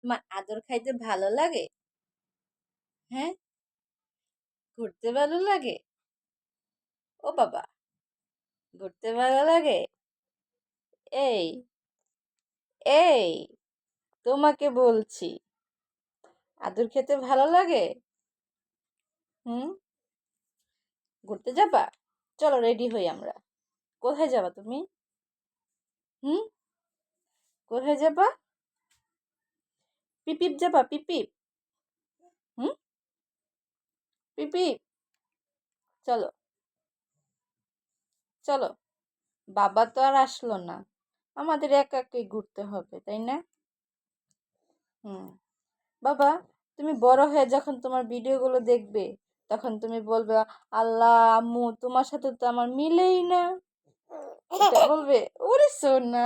তোমার আদর খাইতে ভালো লাগে? হ্যাঁ, ঘুরতে ভালো লাগে? ও বাবা, ঘুরতে ভালো লাগে? এই এই তোমাকে বলছি, আদর খেতে ভালো লাগে? হুম, ঘুরতে যাবা? চলো রেডি হই আমরা। কোথায় যাবা তুমি? হুম, কোথায় যাবা? পিপিপ যাবা? পিপিপ? হুম, পিপিপ, চলো চলো। বাবা তো আর আসলো না, আমাদের একা একাই ঘুরতে হবে, তাই না? হুম, বাবা, তুমি বড় হয়ে যখন তোমার ভিডিওগুলো দেখবে, তখন তুমি বলবে, আল্লাহ আম্মু তোমার সাথে তো আমার মিলেই না, এটা বলবে। ওরে সোনা।